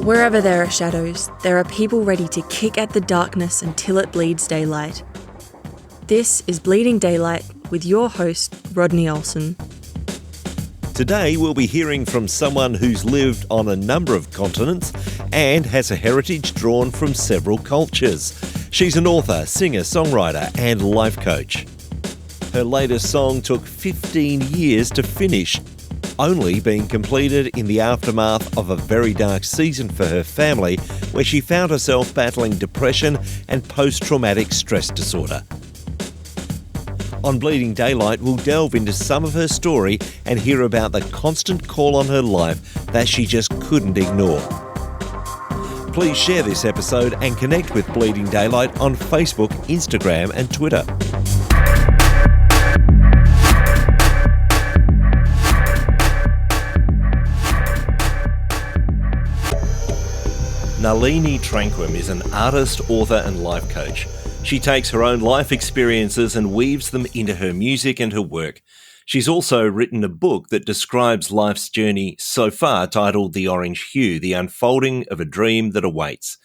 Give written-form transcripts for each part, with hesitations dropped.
Wherever there are shadows, there are people ready to kick at the darkness until it bleeds daylight. This is Bleeding Daylight with your host, Rodney Olson. Today we'll be hearing from someone who's lived on a number of continents and has a heritage drawn from several cultures. She's an author, singer, songwriter and life coach. Her latest song took 15 years to finish, only being completed in the aftermath of a very dark season for her family, where she found herself battling depression and post-traumatic stress disorder. On Bleeding Daylight, we'll delve into some of her story and hear about the constant call on her life that she just couldn't ignore. Please share this episode and connect with Bleeding Daylight on Facebook, Instagram and Twitter. Nalini Tranquim is an artist, author and life coach. She takes her own life experiences and weaves them into her music and her work. She's also written a book that describes life's journey so far, titled The Orange Hue, The Unfolding of a Dream That Awaits.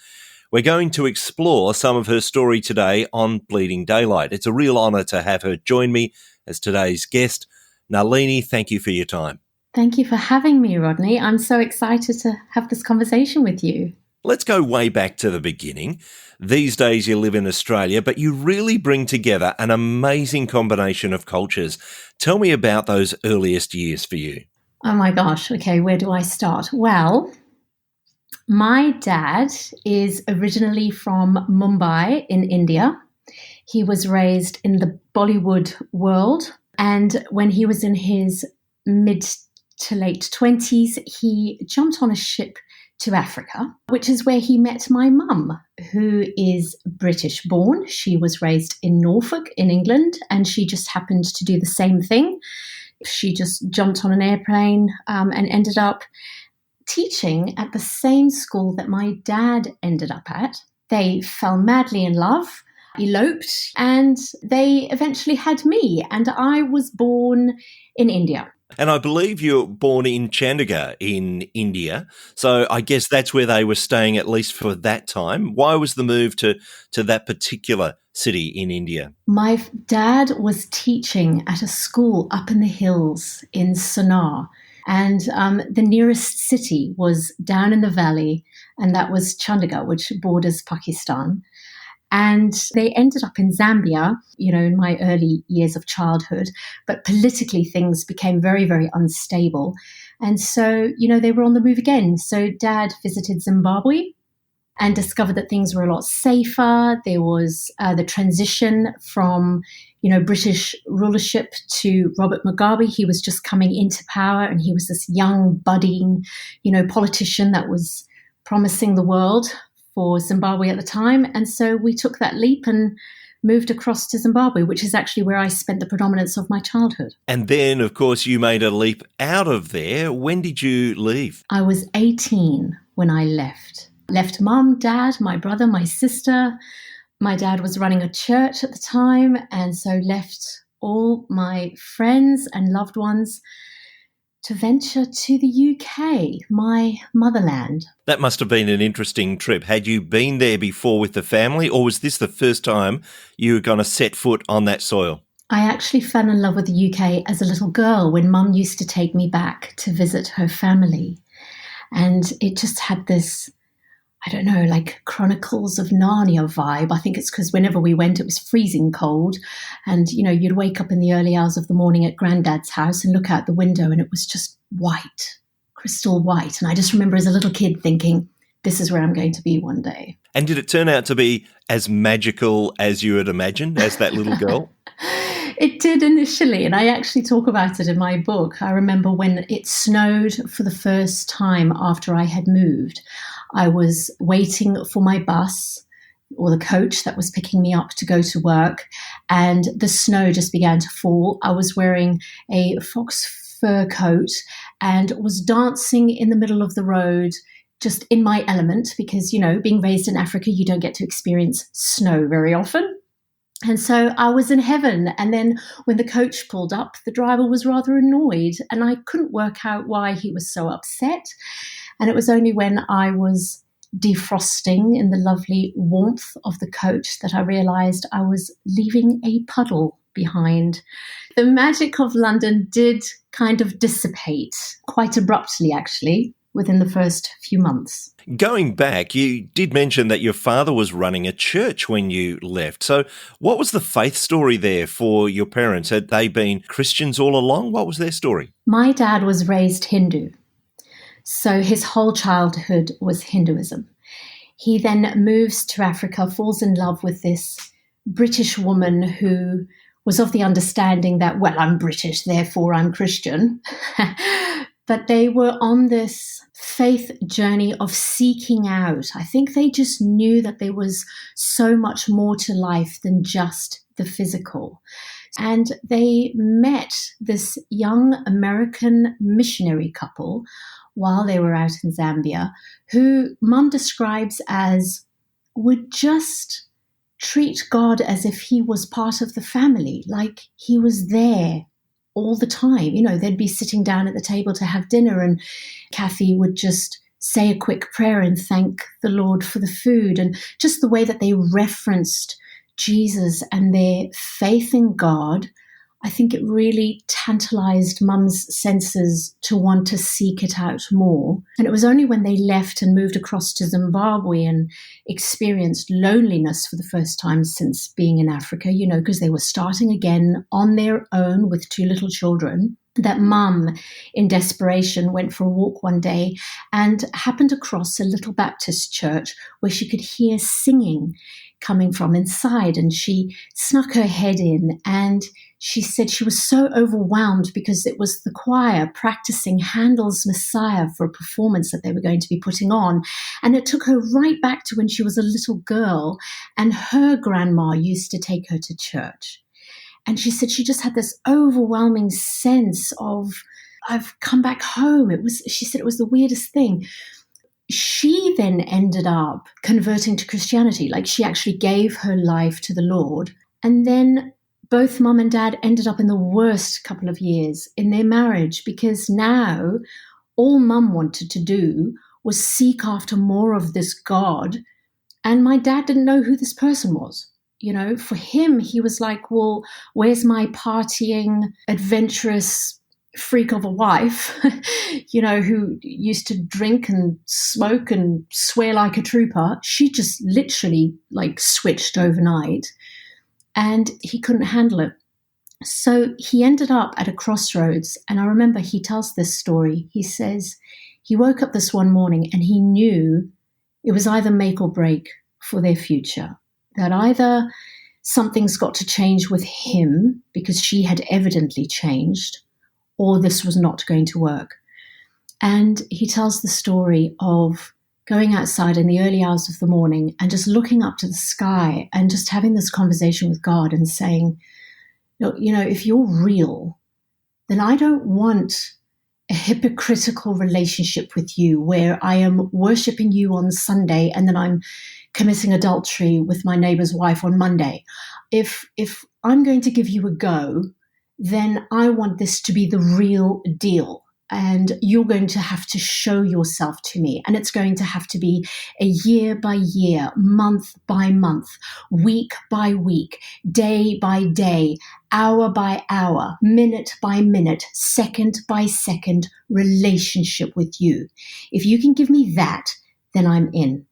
We're going to explore some of her story today on Bleeding Daylight. It's a real honour to have her join me as today's guest. Nalini, thank you for your time. Thank you for having me, Rodney. I'm so excited to have this conversation with you. Let's go way back to the beginning. These days you live in Australia, but you really bring together an amazing combination of cultures. Tell me about those earliest years for you. Oh my gosh. Okay, where do I start? Well, my dad is originally from Mumbai in India. He was raised in the Bollywood world, and when he was in his mid to late 20s, he jumped on a ship to Africa, which is where he met my mum, who is British born. She was raised in Norfolk in England, and she just happened to do the same thing. She just jumped on an airplane and ended up teaching at the same school that my dad ended up at. They fell madly in love, eloped, and they eventually had me, and I was born in India. And I believe you were born in Chandigarh in India, so I guess that's where they were staying at least for that time. Why was the move to that particular city in India? My dad was teaching at a school up in the hills in Sonar, and the nearest city was down in the valley, and that was Chandigarh, which borders Pakistan. And they ended up in Zambia, in my early years of childhood. But politically, things became very, very unstable. And so, they were on the move again. So Dad visited Zimbabwe and discovered that things were a lot safer. There was the transition from, British rulership to Robert Mugabe. He was just coming into power, and he was this young, budding, politician that was promising the world for Zimbabwe at the time. And so we took that leap and moved across to Zimbabwe, which is actually where I spent the predominance of my childhood. And then, of course, you made a leap out of there. When did you leave? I was 18 when I left. Left mum, dad, my brother, my sister. My dad was running a church at the time, and so left all my friends and loved ones to venture to the UK, my motherland. That must have been an interesting trip. Had you been there before with the family, or was this the first time you were going to set foot on that soil? I actually fell in love with the UK as a little girl when Mum used to take me back to visit her family. And it just had this, like Chronicles of Narnia vibe. I think it's because whenever we went, it was freezing cold. And, you'd wake up in the early hours of the morning at Granddad's house and look out the window, and it was just white, crystal white. And I just remember as a little kid thinking, this is where I'm going to be one day. And did it turn out to be as magical as you had imagined as that little girl? It did initially, and I actually talk about it in my book. I remember when it snowed for the first time after I had moved. I was waiting for my bus or the coach that was picking me up to go to work, and the snow just began to fall. I was wearing a fox fur coat and was dancing in the middle of the road, just in my element, because, being raised in Africa, you don't get to experience snow very often. And so I was in heaven. And then when the coach pulled up, the driver was rather annoyed, and I couldn't work out why he was so upset. And it was only when I was defrosting in the lovely warmth of the coach that I realized I was leaving a puddle behind. The magic of London did kind of dissipate quite abruptly, actually, within the first few months. Going back, you did mention that your father was running a church when you left. So what was the faith story there for your parents? Had they been Christians all along? What was their story? My dad was raised Hindu. So his whole childhood was Hinduism. He then moves to Africa, falls in love with this British woman who was of the understanding that, well, I'm British, therefore I'm Christian. But they were on this faith journey of seeking out. I think they just knew that there was so much more to life than just the physical. And they met this young American missionary couple while they were out in Zambia, who Mum describes as would just treat God as if he was part of the family, like he was there all the time. You know, they'd be sitting down at the table to have dinner and Kathy would just say a quick prayer and thank the Lord for the food. And just the way that they referenced Jesus and their faith in God, I think it really tantalized Mum's senses to want to seek it out more. And it was only when they left and moved across to Zimbabwe and experienced loneliness for the first time since being in Africa, you know, because they were starting again on their own with 2 little children, that Mum, in desperation, went for a walk one day and happened across a little Baptist church where she could hear singing coming from inside. And she snuck her head in and she said she was so overwhelmed because it was the choir practicing Handel's Messiah for a performance that they were going to be putting on. And it took her right back to when she was a little girl and her grandma used to take her to church. And she said she just had this overwhelming sense of, I've come back home. She said it was the weirdest thing. She then ended up converting to Christianity. Like she actually gave her life to the Lord. And then both Mum and Dad ended up in the worst couple of years in their marriage because now all Mum wanted to do was seek after more of this God. And my dad didn't know who this person was. You know, for him, he was like, well, where's my partying, adventurous freak of a wife, you know, who used to drink and smoke and swear like a trooper? She just literally like switched overnight and he couldn't handle it. So he ended up at a crossroads. And I remember he tells this story. He says he woke up this one morning and he knew it was either make or break for their future. That either something's got to change with him because she had evidently changed, or this was not going to work. And he tells the story of going outside in the early hours of the morning and just looking up to the sky and just having this conversation with God and saying, look, you know, if you're real, then I don't want a hypocritical relationship with you where I am worshiping you on Sunday and then I'm committing adultery with my neighbor's wife on Monday. If I'm going to give you a go, then I want this to be the real deal. And you're going to have to show yourself to me. And it's going to have to be a year by year, month by month, week by week, day by day, hour by hour, minute by minute, second by second relationship with you. If you can give me that, then I'm in.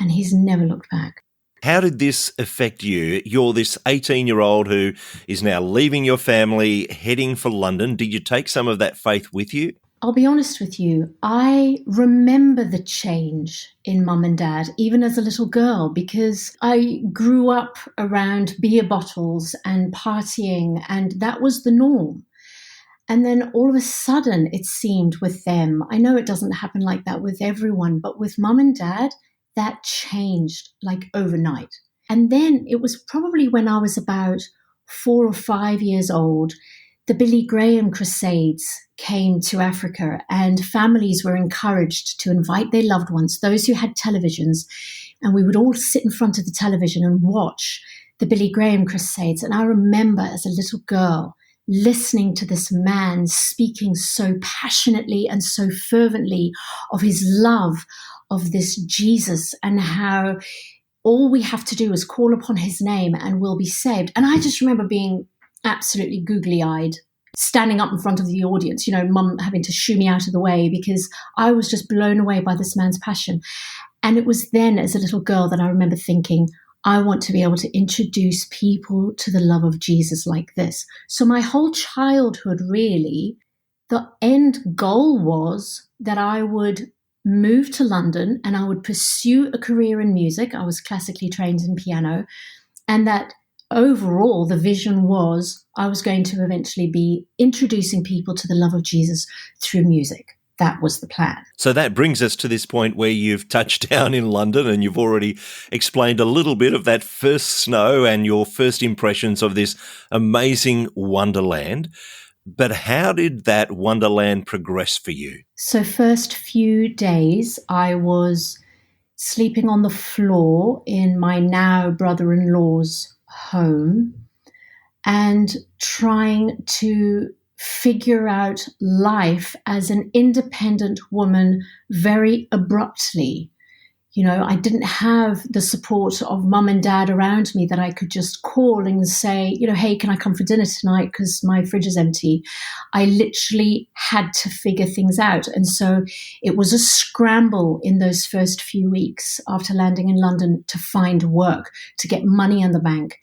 And he's never looked back. How did this affect you? You're this 18-year-old who is now leaving your family, heading for London. Did you take some of that faith with you? I'll be honest with you. I remember the change in Mum and Dad, even as a little girl, because I grew up around beer bottles and partying, and that was the norm. And then all of a sudden, it seemed with them, I know it doesn't happen like that with everyone, but with Mum and Dad, that changed like overnight. And then it was probably when I was about 4 or 5 years old, the Billy Graham Crusades came to Africa and families were encouraged to invite their loved ones, those who had televisions, and we would all sit in front of the television and watch the Billy Graham Crusades. And I remember as a little girl listening to this man speaking so passionately and so fervently of his love of this Jesus, and how all we have to do is call upon his name and we'll be saved. And I just remember being absolutely googly-eyed, standing up in front of the audience, mum having to shoo me out of the way because I was just blown away by this man's passion. And it was then, as a little girl, that I remember thinking, I want to be able to introduce people to the love of Jesus like this. So my whole childhood, really, the end goal was that I would move to London and I would pursue a career in music. I was classically trained in piano, and that overall the vision was I was going to eventually be introducing people to the love of Jesus through music. That was the plan. So that brings us to this point where you've touched down in London, and you've already explained a little bit of that first snow and your first impressions of this amazing wonderland. But how did that wonderland progress for you? So first few days, I was sleeping on the floor in my now brother-in-law's home and trying to figure out life as an independent woman very abruptly. I didn't have the support of mum and dad around me that I could just call and say, hey, can I come for dinner tonight because my fridge is empty. I literally had to figure things out. And so it was a scramble in those first few weeks after landing in London to find work, to get money in the bank.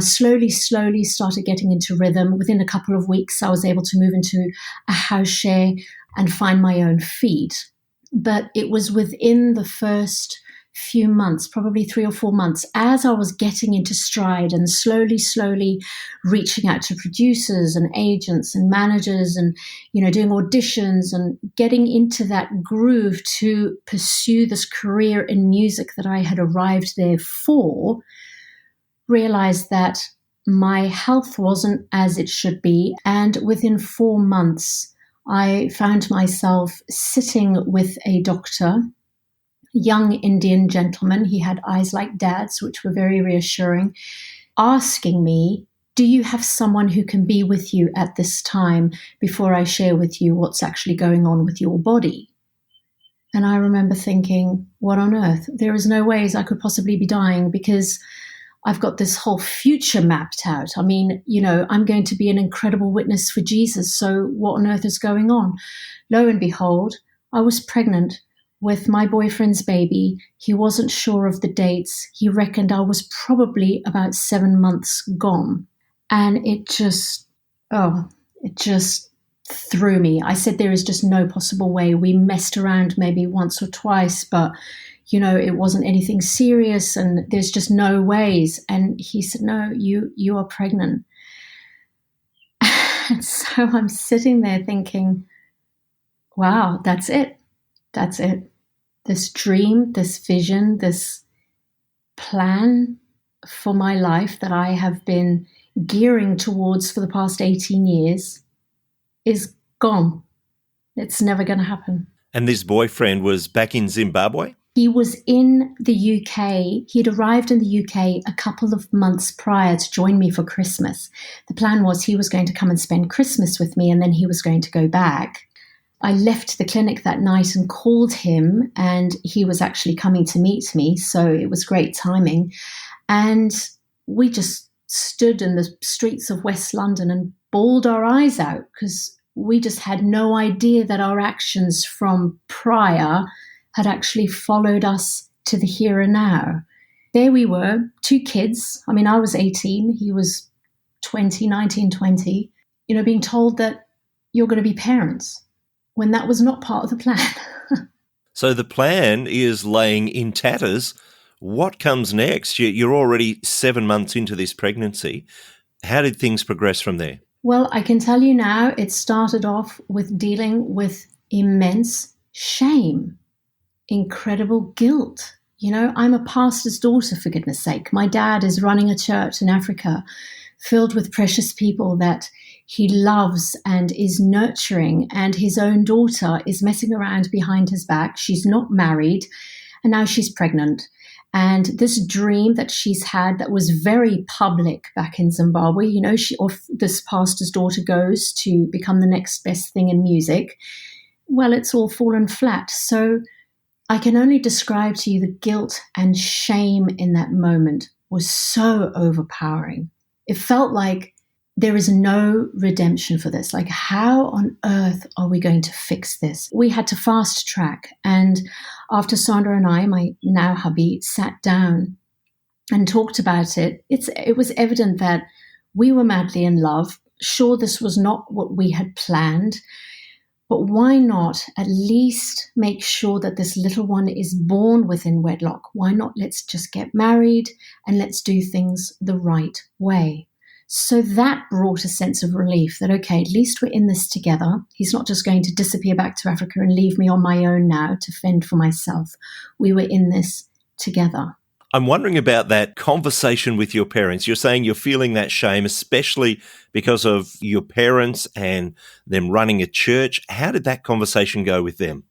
Slowly started getting into rhythm. Within a couple of weeks, I was able to move into a house share and find my own feet. But it was within the first few months, probably 3 or 4 months, as I was getting into stride and slowly reaching out to producers and agents and managers and, doing auditions and getting into that groove to pursue this career in music that I had arrived there for, realized that my health wasn't as it should be. And within 4 months, I found myself sitting with a doctor, young Indian gentleman. He had eyes like dad's, which were very reassuring, asking me, do you have someone who can be with you at this time before I share with you what's actually going on with your body? And I remember thinking, what on earth? There is no ways I could possibly be dying because I've got this whole future mapped out. I mean, I'm going to be an incredible witness for Jesus. So what on earth is going on? Lo and behold, I was pregnant with my boyfriend's baby. He wasn't sure of the dates. He reckoned I was probably about 7 months gone. And it just threw me. I said, there is just no possible way. We messed around maybe once or twice, but it wasn't anything serious and there's just no ways. And he said, no, you are pregnant. And so I'm sitting there thinking, wow, that's it. That's it. This dream, this vision, this plan for my life that I have been gearing towards for the past 18 years is gone. It's never going to happen. And this boyfriend was back in Zimbabwe? He was in the UK. He'd arrived in the UK a couple of months prior to join me for Christmas. The plan was he was going to come and spend Christmas with me and then he was going to go back. I left the clinic that night and called him, and he was actually coming to meet me, so it was great timing. And we just stood in the streets of West London and bawled our eyes out because we just had no idea that our actions from prior had actually followed us to the here and now. There we were, 2 kids. I mean, I was 18, he was 19, 20, being told that you're going to be parents when that was not part of the plan. So the plan is laying in tatters. What comes next? You're already 7 months into this pregnancy. How did things progress from there? Well, I can tell you now, it started off with dealing with immense shame. Incredible guilt. I'm a pastor's daughter, for goodness sake. My dad is running a church in Africa filled with precious people that he loves and is nurturing, and his own daughter is messing around behind his back. She's not married, and now she's pregnant. And this dream that she's had that was very public back in Zimbabwe, this pastor's daughter goes to become the next best thing in music. Well, it's all fallen flat. So I can only describe to you the guilt and shame in that moment was so overpowering. It felt like there is no redemption for this. Like, how on earth are we going to fix this? We had to fast track. And after Sandra and I, my now hubby, sat down and talked about it, it was evident that we were madly in love. Sure, this was not what we had planned, but why not at least make sure that this little one is born within wedlock? Why not let's just get married and let's do things the right way? So that brought a sense of relief that, okay, at least we're in this together. He's not just going to disappear back to Africa and leave me on my own now to fend for myself. We were in this together. I'm wondering about that conversation with your parents. You're saying you're feeling that shame, especially because of your parents and them running a church. How did that conversation go with them?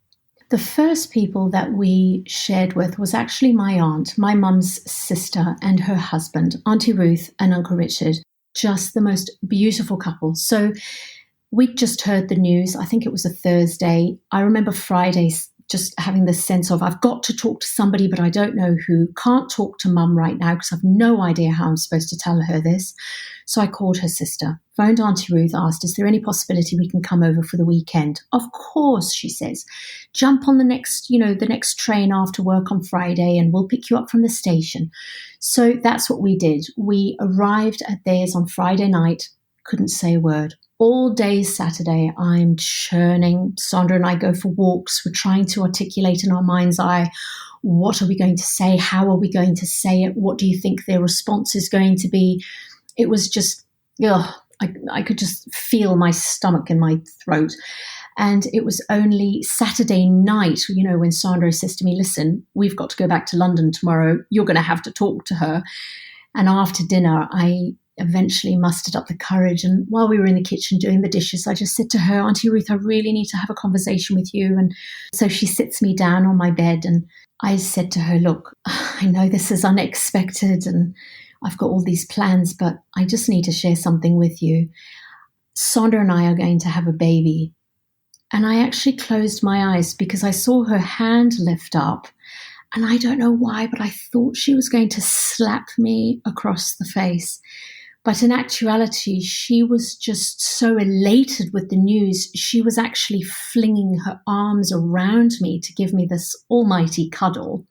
The first people that we shared with was actually my aunt, my mum's sister, and her husband, Auntie Ruth and Uncle Richard. Just the most beautiful couple. So we'd just heard the news. I think it was a Thursday. I remember Fridays just having this sense of, I've got to talk to somebody, but I don't know who. Can't talk to mum right now because I've no idea how I'm supposed to tell her this. So I called her sister, phoned Auntie Ruth, asked, is there any possibility we can come over for the weekend? Of course, she says. Jump on the next train after work on Friday and we'll pick you up from the station. So that's what we did. We arrived at theirs on Friday night, couldn't say a word. All day Saturday, I'm churning. Sandra and I go for walks. We're trying to articulate in our mind's eye, what are we going to say? How are we going to say it? What do you think their response is going to be? It was just, I could just feel my stomach in my throat. And it was only Saturday night, when Sandra says to me, listen, we've got to go back to London tomorrow. You're going to have to talk to her. And after dinner, I eventually mustered up the courage. And while we were in the kitchen doing the dishes, I just said to her, Auntie Ruth, I really need to have a conversation with you. And so she sits me down on my bed and I said to her, look, I know this is unexpected and I've got all these plans, but I just need to share something with you. Sandra and I are going to have a baby. And I actually closed my eyes because I saw her hand lift up. And I don't know why, but I thought she was going to slap me across the face. But in actuality, she was just so elated with the news. She was actually flinging her arms around me to give me this almighty cuddle.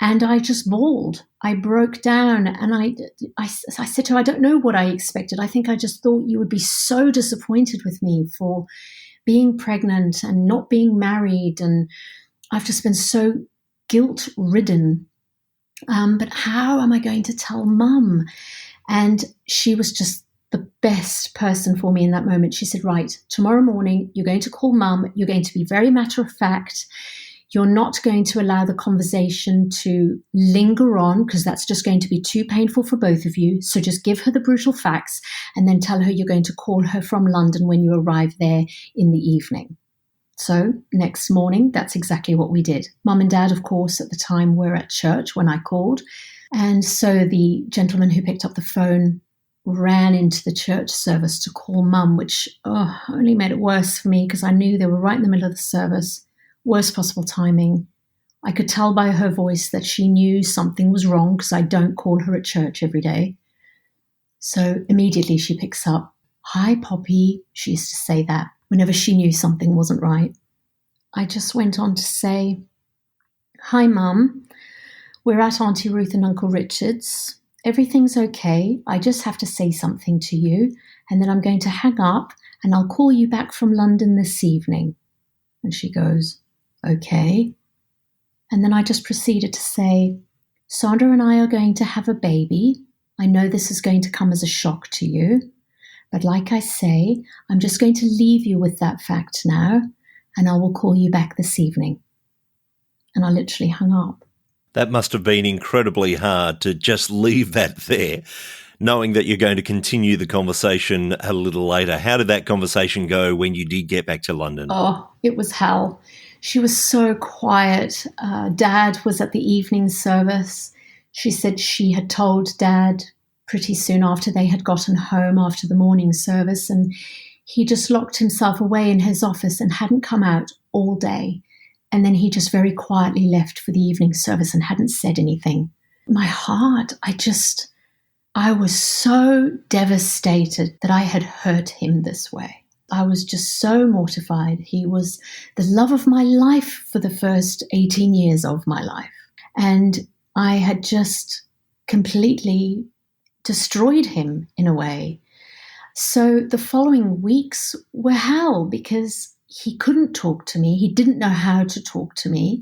And I just bawled. I broke down and I said to her, I don't know what I expected. I think I just thought you would be so disappointed with me for being pregnant and not being married. And I've just been so guilt-ridden. But how am I going to tell Mum? And she was just the best person for me in that moment. She said, right, tomorrow morning, you're going to call Mum. You're going to be very matter of fact. You're not going to allow the conversation to linger on because that's just going to be too painful for both of you. So just give her the brutal facts and then tell her you're going to call her from London when you arrive there in the evening. So next morning, that's exactly what we did. Mum and Dad, of course, at the time were at church when I called. And so the gentleman who picked up the phone ran into the church service to call Mum, which only made it worse for me because I knew they were right in the middle of the service. Worst possible timing. I could tell by her voice that she knew something was wrong because I don't call her at church every day. So immediately she picks up, hi, Poppy. She used to say that whenever she knew something wasn't right. I just went on to say, hi, Mum. We're at Auntie Ruth and Uncle Richard's. Everything's okay. I just have to say something to you, and then I'm going to hang up, and I'll call you back from London this evening. And she goes, okay. And then I just proceeded to say, Sandra and I are going to have a baby. I know this is going to come as a shock to you, but like I say, I'm just going to leave you with that fact now, and I will call you back this evening. And I literally hung up. That must have been incredibly hard to just leave that there, knowing that you're going to continue the conversation a little later. How did that conversation go when you did get back to London? Oh, it was hell. She was so quiet. Dad was at the evening service. She said she had told Dad pretty soon after they had gotten home after the morning service, and he just locked himself away in his office and hadn't come out all day. And then he just very quietly left for the evening service and hadn't said anything. My heart, I was so devastated that I had hurt him this way. I was just so mortified. He was the love of my life for the first 18 years of my life. And I had just completely destroyed him in a way. So the following weeks were hell because he couldn't talk to me. He didn't know how to talk to me.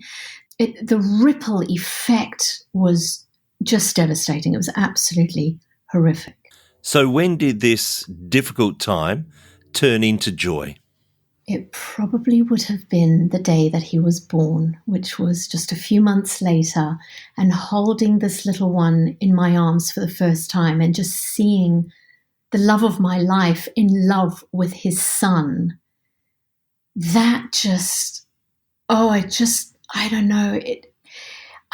The ripple effect was just devastating. It was absolutely horrific. So when did this difficult time turn into joy? It probably would have been the day that he was born, which was just a few months later, and holding this little one in my arms for the first time and just seeing the love of my life in love with his son. That just, I don't know.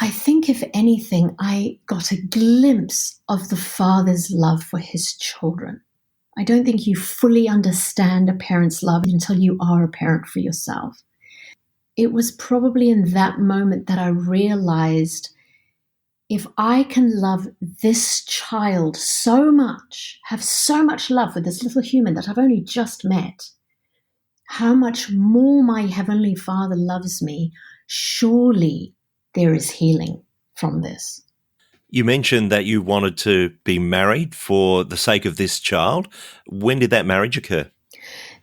I think if anything, I got a glimpse of the father's love for his children. I don't think you fully understand a parent's love until you are a parent for yourself. It was probably in that moment that I realized if I can love this child so much, have so much love for this little human that I've only just met, how much more my Heavenly Father loves me, surely there is healing from this. You mentioned that you wanted to be married for the sake of this child. When did that marriage occur?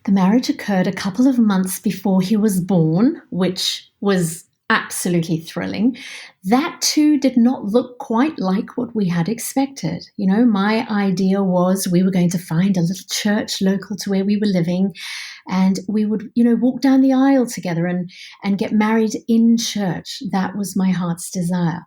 The marriage occurred a couple of months before he was born, which was absolutely thrilling. That too did not look quite like what we had expected. You know, my idea was we were going to find a little church local to where we were living, and we would, walk down the aisle together and get married in church. That was my heart's desire.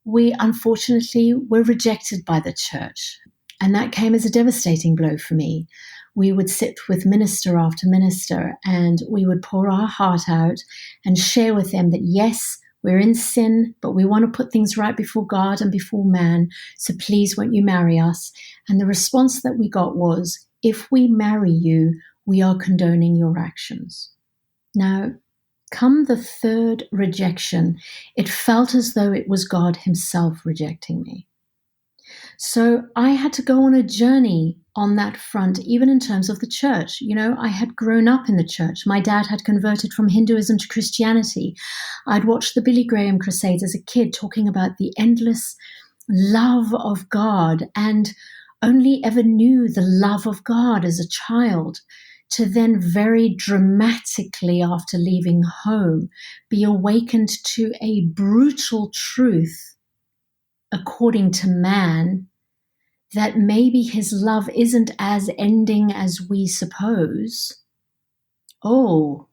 We unfortunately were rejected by the church, and that came as a devastating blow for me. We would sit with minister after minister and we would pour our heart out and share with them that yes, we're in sin, but we want to put things right before God and before man, so please won't you marry us? And the response that we got was, if we marry you, we are condoning your actions. Now, come the third rejection, it felt as though it was God himself rejecting me. So I had to go on a journey on that front, even in terms of the church. I had grown up in the church. My dad had converted from Hinduism to Christianity. I'd watched the Billy Graham crusades as a kid, talking about the endless love of God, and only ever knew the love of God as a child, to then very dramatically, after leaving home, be awakened to a brutal truth, according to man, that maybe his love isn't as ending as we suppose. Oh,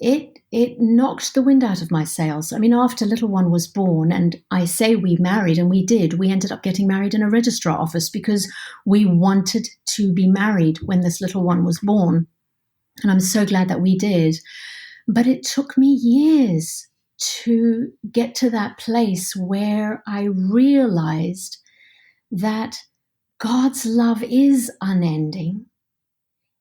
it knocked the wind out of my sails. I mean, after little one was born, and I say we married, and we did, we ended up getting married in a registrar office because we wanted to be married when this little one was born. And I'm so glad that we did. But it took me years to get to that place where I realized that God's love is unending.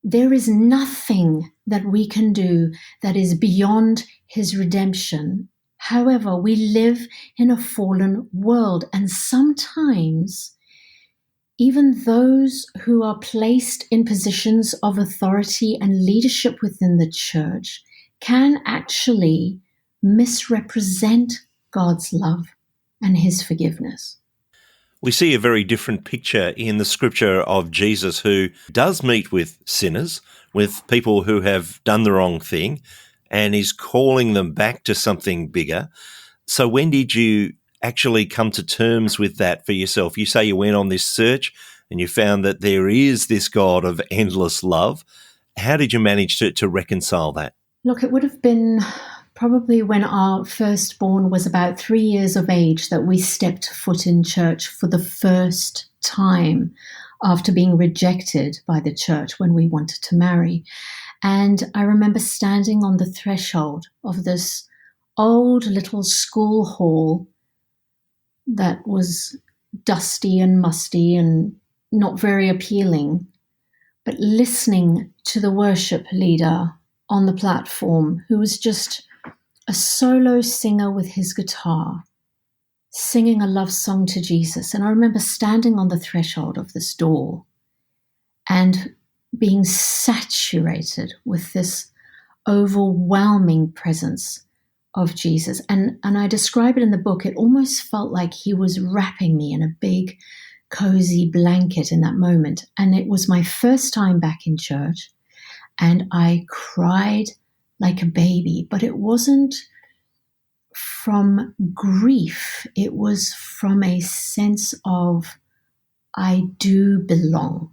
There is nothing that we can do that is beyond his redemption. However, we live in a fallen world, and sometimes even those who are placed in positions of authority and leadership within the church can actually misrepresent God's love and his forgiveness. We see a very different picture in the scripture of Jesus, who does meet with sinners, with people who have done the wrong thing, and is calling them back to something bigger. So when did you actually come to terms with that for yourself? You say you went on this search and you found that there is this God of endless love. How did you manage to reconcile that? Look, it would have been probably when our firstborn was about 3 years of age that we stepped foot in church for the first time after being rejected by the church when we wanted to marry. And I remember standing on the threshold of this old little school hall that was dusty and musty and not very appealing, but listening to the worship leader on the platform, who was just a solo singer with his guitar, singing a love song to Jesus. And I remember standing on the threshold of this door and being saturated with this overwhelming presence of Jesus. And I describe it in the book. It almost felt like he was wrapping me in a big, cozy blanket in that moment. And it was my first time back in church, and I cried like a baby, but it wasn't from grief. It was from a sense of, I do belong.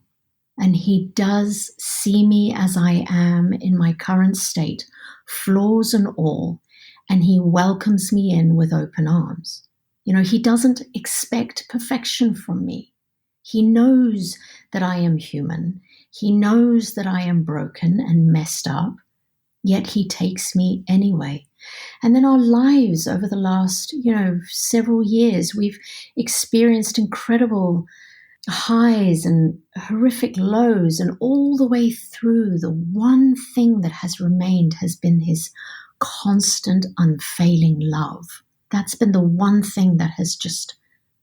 And he does see me as I am in my current state, flaws and all, and he welcomes me in with open arms. You know, he doesn't expect perfection from me. He knows that I am human. He knows that I am broken and messed up, yet he takes me anyway. And then our lives over the last, several years, we've experienced incredible highs and horrific lows, and all the way through, the one thing that has remained has been his constant, unfailing love. That's been the one thing that has just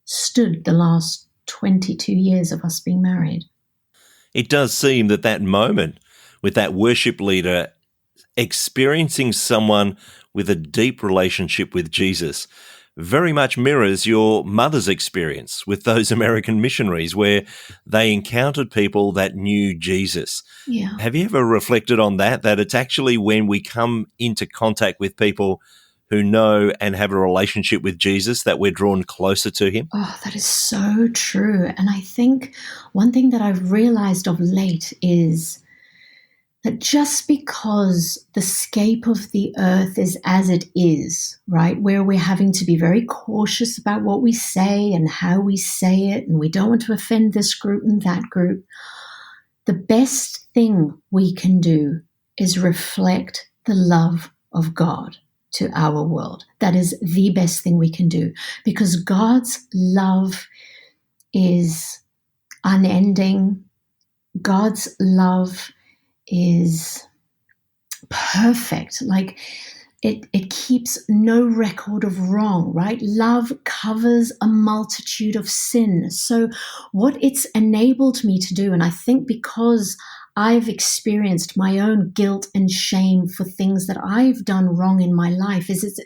stood the last 22 years of us being married. It does seem that moment with that worship leader experiencing someone with a deep relationship with Jesus very much mirrors your mother's experience with those American missionaries, where they encountered people that knew Jesus. Yeah. Have you ever reflected on that it's actually when we come into contact with people who know and have a relationship with Jesus that we're drawn closer to him? Oh, that is so true. And I think one thing that I've realized of late is that just because the scape of the earth is as it is, right, where we're having to be very cautious about what we say and how we say it, and we don't want to offend this group and that group, the best thing we can do is reflect the love of God to our world. That is the best thing we can do, because God's love is unending. God's love is perfect. Like it keeps no record of wrong, right? Love covers a multitude of sin. So what it's enabled me to do, and I think because I've experienced my own guilt and shame for things that I've done wrong in my life, is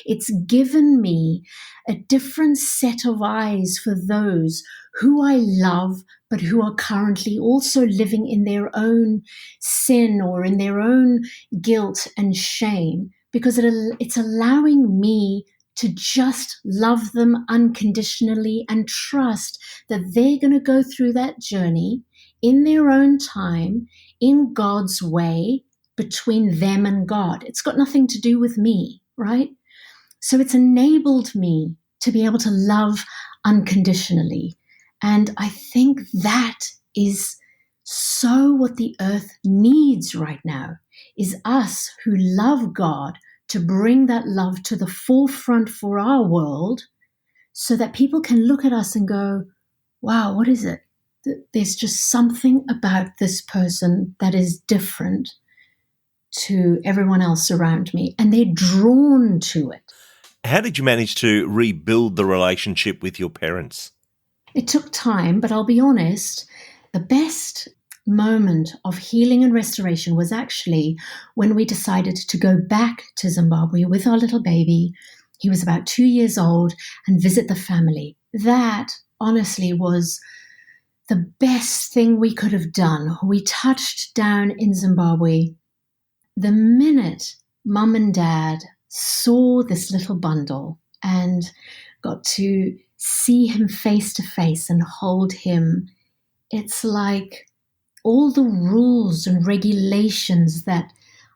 it's given me a different set of eyes for those who I love, but who are currently also living in their own sin or in their own guilt and shame, because it's allowing me to just love them unconditionally and trust that they're going to go through that journey in their own time, in God's way, between them and God. It's got nothing to do with me, right? So it's enabled me to be able to love unconditionally. And I think that is so what the earth needs right now, is us who love God to bring that love to the forefront for our world, so that people can look at us and go, wow, what is it? There's just something about this person that is different to everyone else around me, and they're drawn to it. How did you manage to rebuild the relationship with your parents? It took time, but I'll be honest, the best moment of healing and restoration was actually when we decided to go back to Zimbabwe with our little baby. He was about 2 years old, and visit the family. That honestly was the best thing we could have done. We touched down in Zimbabwe. The minute Mum and Dad saw this little bundle and got to see him face to face and hold him, it's like all the rules and regulations that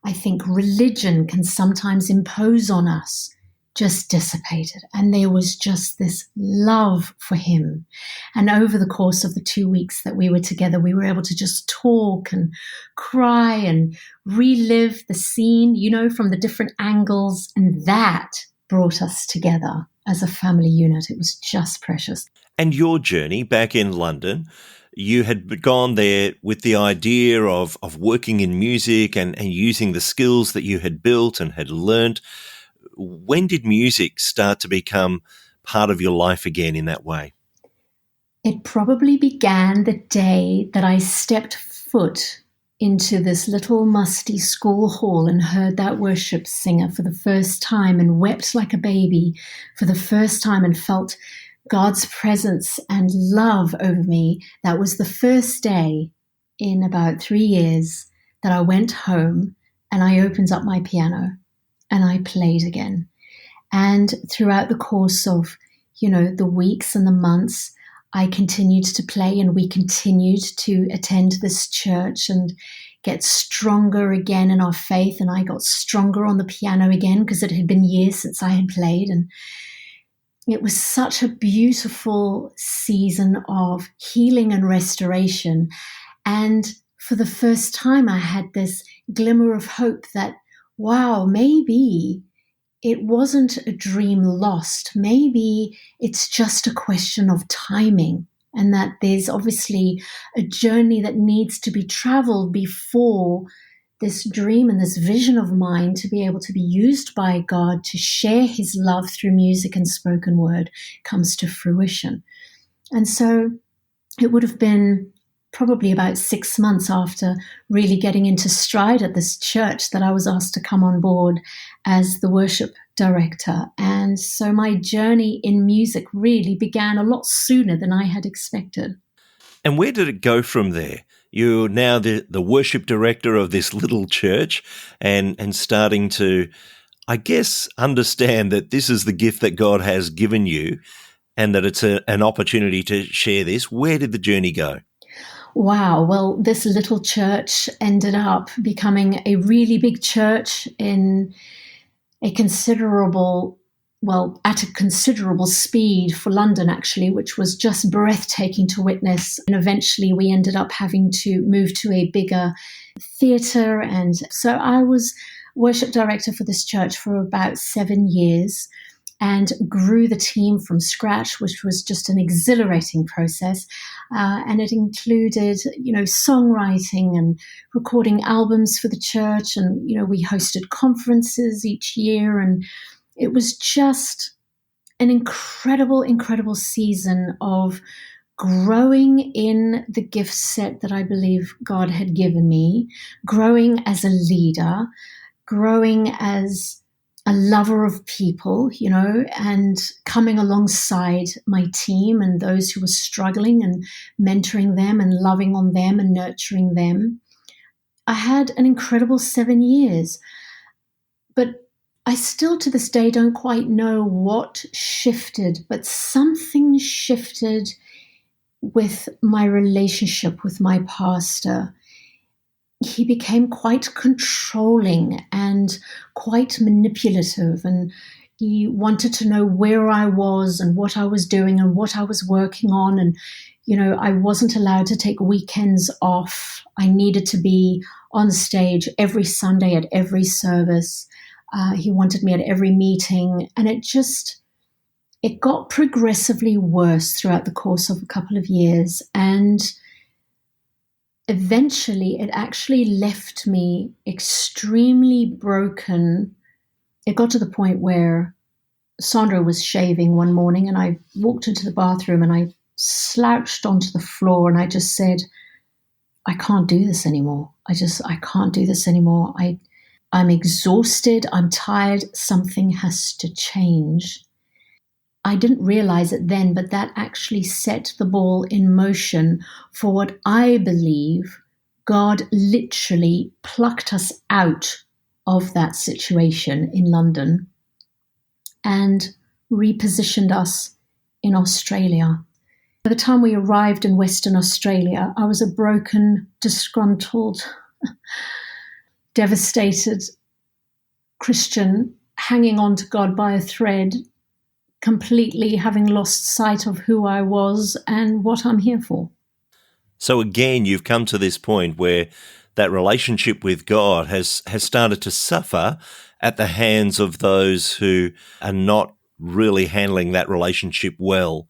I think religion can sometimes impose on us just dissipated. And there was just this love for him. And over the course of the 2 weeks that we were together, we were able to just talk and cry and relive the scene, from the different angles. And that brought us together as a family unit. It was just precious. And your journey back in London, you had gone there with the idea of working in music and using the skills that you had built and had learnt. When did music start to become part of your life again in that way? It probably began the day that I stepped foot into this little musty school hall and heard that worship singer for the first time and wept like a baby for the first time and felt God's presence and love over me. That was the first day in about 3 years that I went home and I opened up my piano and I played again. And throughout the course of, the weeks and the months, I continued to play and we continued to attend this church and get stronger again in our faith. And I got stronger on the piano again because it had been years since I had played. And it was such a beautiful season of healing and restoration. And for the first time, I had this glimmer of hope that, wow, maybe it wasn't a dream lost. Maybe it's just a question of timing, and that there's obviously a journey that needs to be traveled before this dream and this vision of mine to be able to be used by God to share his love through music and spoken word comes to fruition. And so it would have been probably about 6 months after really getting into stride at this church that I was asked to come on board as the worship director. And so my journey in music really began a lot sooner than I had expected. And where did it go from there? You're now the worship director of this little church and starting to, I guess, understand that this is the gift that God has given you and that it's an opportunity to share this. Where did the journey go? Wow. Well, this little church ended up becoming a really big church in a considerable at a considerable speed for London, actually, which was just breathtaking to witness. And eventually we ended up having to move to a bigger theatre. And so I was worship director for this church for about 7 years and grew the team from scratch, which was just an exhilarating process. And it included, songwriting and recording albums for the church. And, we hosted conferences each year. And it was just an incredible, incredible season of growing in the gift set that I believe God had given me, growing as a leader, growing as a lover of people, and coming alongside my team and those who were struggling and mentoring them and loving on them and nurturing them. I had an incredible 7 years, but I still to this day don't quite know what shifted, but something shifted with my relationship with my pastor. He became quite controlling and quite manipulative, and he wanted to know where I was and what I was doing and what I was working on. And, I wasn't allowed to take weekends off. I needed to be on stage every Sunday at every service. He wanted me at every meeting, and it got progressively worse throughout the course of a couple of years. And eventually it actually left me extremely broken. It got to the point where Sandra was shaving one morning and I walked into the bathroom and I slouched onto the floor and I just said, I can't do this anymore. I can't do this anymore. I'm exhausted. I'm tired. Something has to change. I didn't realize it then, but that actually set the ball in motion for what I believe God literally plucked us out of that situation in London and repositioned us in Australia. By the time we arrived in Western Australia, I was a broken, disgruntled, devastated Christian hanging on to God by a thread, completely having lost sight of who I was and what I'm here for. So again, you've come to this point where that relationship with God has started to suffer at the hands of those who are not really handling that relationship well.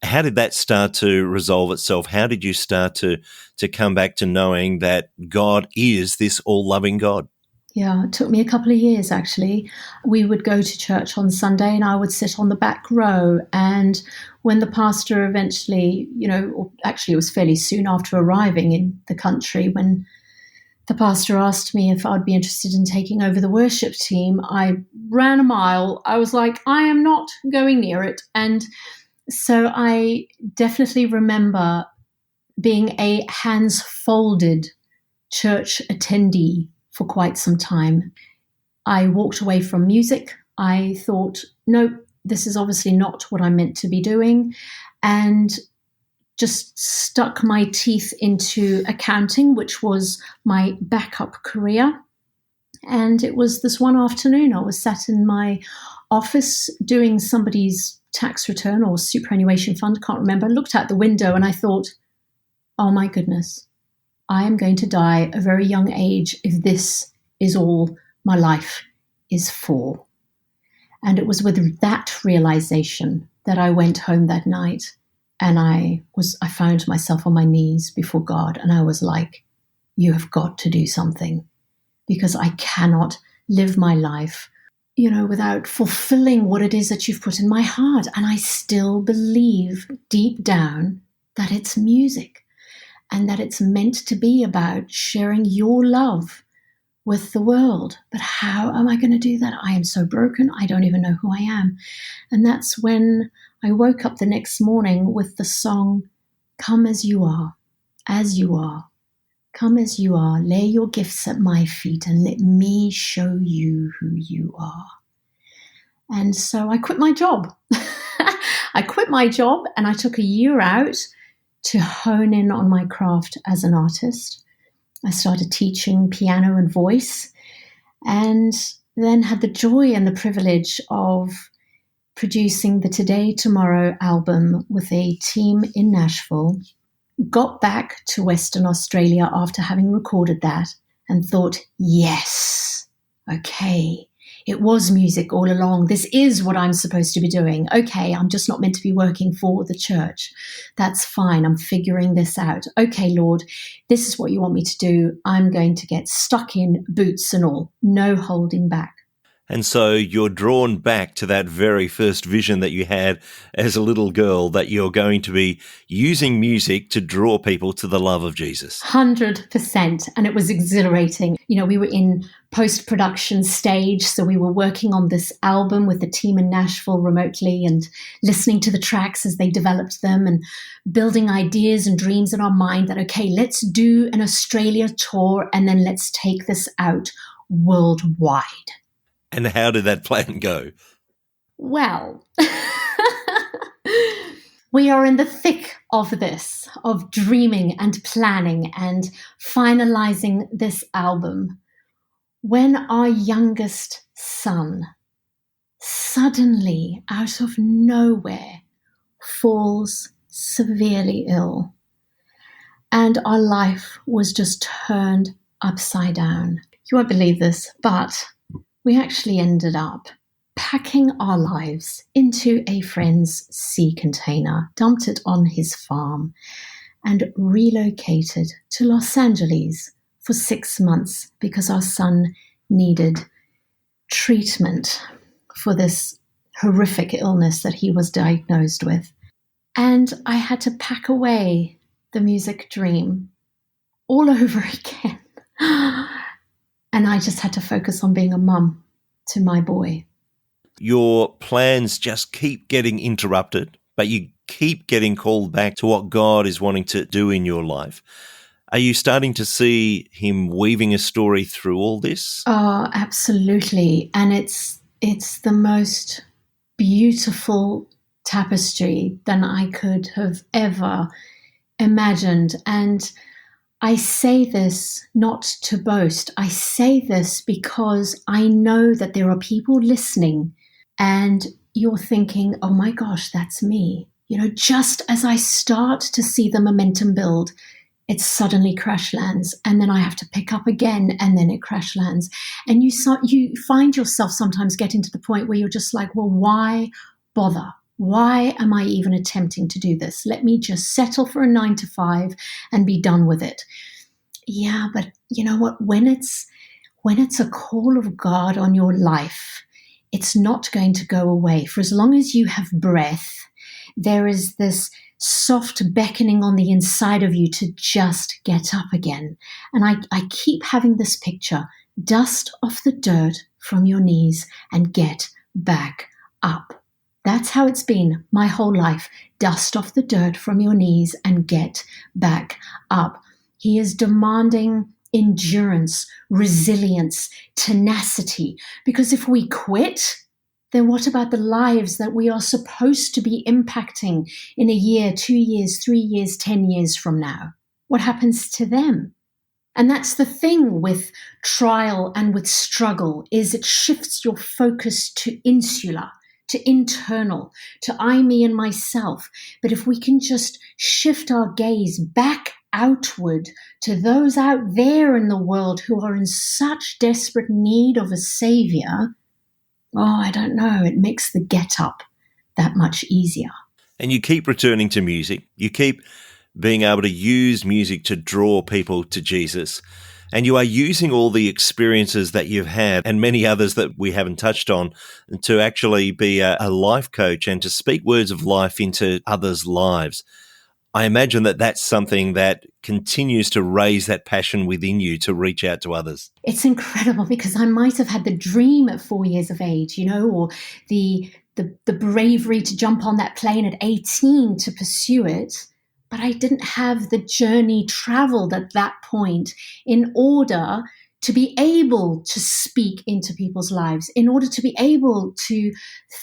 How did that start to resolve itself? How did you start to come back to knowing that God is this all-loving God? Yeah, it took me a couple of years, actually. We would go to church on Sunday and I would sit on the back row. And when the pastor eventually, or actually it was fairly soon after arriving in the country, when the pastor asked me if I'd be interested in taking over the worship team, I ran a mile. I was like, I am not going near it. And so I definitely remember being a hands folded church attendee for quite some time. I walked away from music. I thought, no, this is obviously not what I'm meant to be doing, and just stuck my teeth into accounting, which was my backup career. And it was this one afternoon, I was sat in my office doing somebody's tax return or superannuation fund, can't remember. I looked out the window and I thought, oh my goodness, I am going to die at a very young age if this is all my life is for. And it was with that realization that I went home that night and I found myself on my knees before God, and I was like, you have got to do something, because I cannot live my life, without fulfilling what it is that you've put in my heart. And I still believe deep down that it's music and that it's meant to be about sharing your love with the world. But how am I going to do that? I am so broken. I don't even know who I am. And that's when I woke up the next morning with the song, Come as you are, come as you are, lay your gifts at my feet and let me show you who you are. And so I quit my job. I quit my job and I took a year out to hone in on my craft as an artist. I started teaching piano and voice, and then had the joy and the privilege of producing the Today Tomorrow album with a team in Nashville. Got back to Western Australia after having recorded that and thought, yes, okay, it was music all along. This is what I'm supposed to be doing. Okay, I'm just not meant to be working for the church. That's fine. I'm figuring this out. Okay, Lord, this is what you want me to do. I'm going to get stuck in, boots and all. No holding back. And so you're drawn back to that very first vision that you had as a little girl, that you're going to be using music to draw people to the love of Jesus. 100%. And it was exhilarating. We were in post-production stage, so we were working on this album with the team in Nashville remotely and listening to the tracks as they developed them and building ideas and dreams in our mind that, okay, let's do an Australia tour and then let's take this out worldwide. And how did that plan go? Well, we are in the thick of this, of dreaming and planning and finalizing this album, when our youngest son suddenly, out of nowhere, falls severely ill. And our life was just turned upside down. You won't believe this, but we actually ended up packing our lives into a friend's sea container, dumped it on his farm, and relocated to Los Angeles for 6 months because our son needed treatment for this horrific illness that he was diagnosed with. And I had to pack away the music dream all over again. And I just had to focus on being a mum to my boy. Your plans just keep getting interrupted, but you keep getting called back to what God is wanting to do in your life. Are you starting to see him weaving a story through all this? Oh, absolutely. And it's the most beautiful tapestry than I could have ever imagined. And I say this not to boast. I say this because I know that there are people listening and you're thinking, oh my gosh, that's me. Just as I start to see the momentum build, it suddenly crash lands, and then I have to pick up again, and then it crash lands. And you find yourself sometimes getting to the point where you're just like, well, why bother? Why am I even attempting to do this? Let me just settle for a 9 to 5 and be done with it. Yeah, but you know what? When it's a call of God on your life, it's not going to go away. For as long as you have breath, there is this soft beckoning on the inside of you to just get up again. And I keep having this picture: dust off the dirt from your knees and get back up. That's how it's been my whole life. Dust off the dirt from your knees and get back up. He is demanding endurance, resilience, tenacity, because if we quit, then what about the lives that we are supposed to be impacting in a year, 2 years, 3 years, 10 years from now? What happens to them? And that's the thing with trial and with struggle, is it shifts your focus to insular, to internal, to I, me, and myself. But if we can just shift our gaze back outward to those out there in the world who are in such desperate need of a savior, I don't know, it makes the get up that much easier. And you keep returning to music. You keep being able to use music to draw people to Jesus. And you are using all the experiences that you've had and many others that we haven't touched on to actually be a life coach and to speak words of life into others' lives. I imagine that that's something that continues to raise that passion within you to reach out to others. It's incredible, because I might have had the dream at 4 years of age, or the bravery to jump on that plane at 18 to pursue it. But I didn't have the journey traveled at that point in order to be able to speak into people's lives, in order to be able to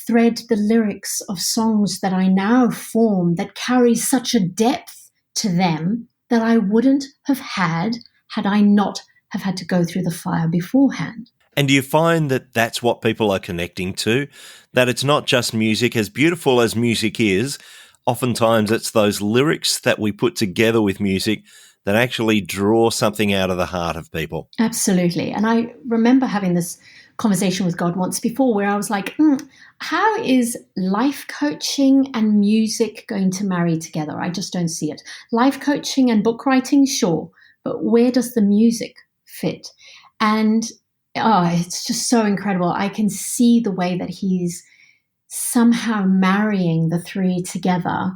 thread the lyrics of songs that I now form that carry such a depth to them that I wouldn't have had I not have had to go through the fire beforehand. And do you find that that's what people are connecting to? That it's not just music, as beautiful as music is, oftentimes it's those lyrics that we put together with music that actually draw something out of the heart of people. Absolutely. And I remember having this conversation with God once before where I was like, how is life coaching and music going to marry together? I just don't see it. Life coaching and book writing, sure, but where does the music fit? And it's just so incredible. I can see the way that he's somehow marrying the three together,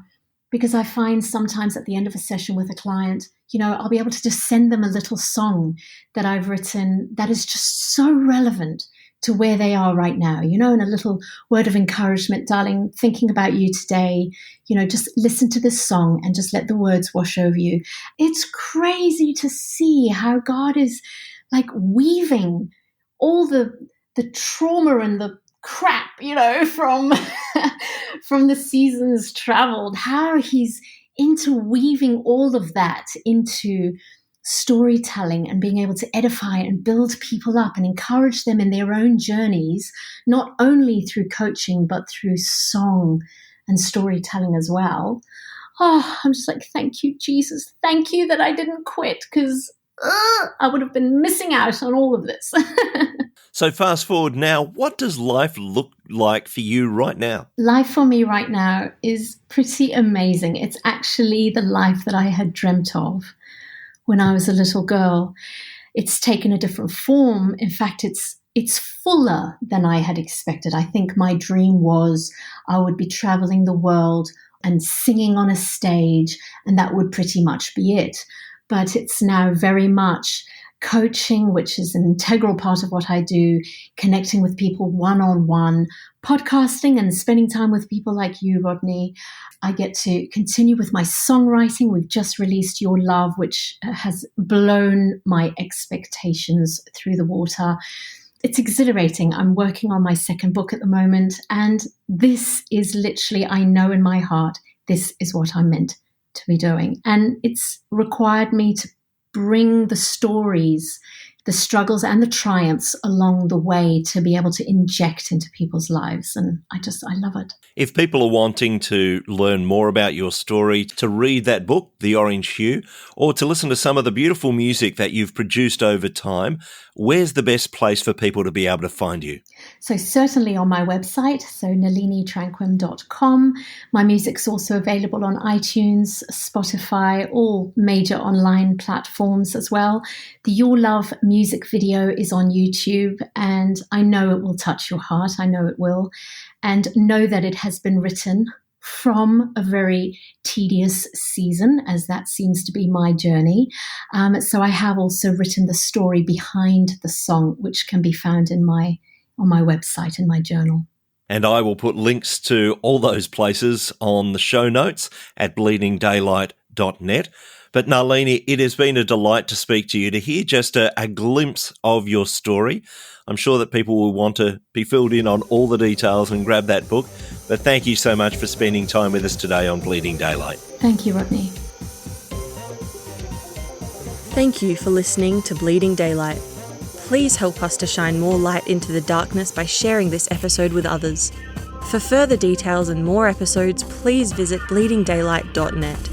because I find sometimes at the end of a session with a client, I'll be able to just send them a little song that I've written that is just so relevant to where they are right now, and a little word of encouragement: darling, thinking about you today, just listen to this song and just let the words wash over you. It's crazy to see how God is like weaving all the trauma and the crap, from from the seasons traveled, how he's interweaving all of that into storytelling and being able to edify and build people up and encourage them in their own journeys, not only through coaching, but through song and storytelling as well. I'm just like, thank you, Jesus. Thank you that I didn't quit, because I would have been missing out on all of this. So fast forward now, what does life look like for you right now? Life for me right now is pretty amazing. It's actually the life that I had dreamt of when I was a little girl. It's taken a different form. In fact, it's fuller than I had expected. I think my dream was I would be traveling the world and singing on a stage, and that would pretty much be it. But it's now very much coaching, which is an integral part of what I do, connecting with people one-on-one, podcasting and spending time with people like you, Rodney. I get to continue with my songwriting. We've just released Your Love, which has blown my expectations through the water. It's exhilarating. I'm working on my second book at the moment, and this is literally, I know in my heart, this is what I'm meant to be doing. And it's required me to bring the stories, the struggles and the triumphs along the way to be able to inject into people's lives. And I love it. If people are wanting to learn more about your story, to read that book, The Orange Hue, or to listen to some of the beautiful music that you've produced over time, where's the best place for people to be able to find you? So certainly on my website, so nalinitranquim.com. My music's also available on iTunes, Spotify, all major online platforms as well. The Your Love music video is on YouTube, and I know it will touch your heart. I know it will. And know that it has been written from a very tedious season, as that seems to be my journey. So I have also written the story behind the song, which can be found on my website, in my journal. And I will put links to all those places on the show notes at bleedingdaylight.net. But Nalini, it has been a delight to speak to you, to hear just a glimpse of your story. I'm sure that people will want to be filled in on all the details and grab that book. But thank you so much for spending time with us today on Bleeding Daylight. Thank you, Rodney. Thank you for listening to Bleeding Daylight. Please help us to shine more light into the darkness by sharing this episode with others. For further details and more episodes, please visit bleedingdaylight.net.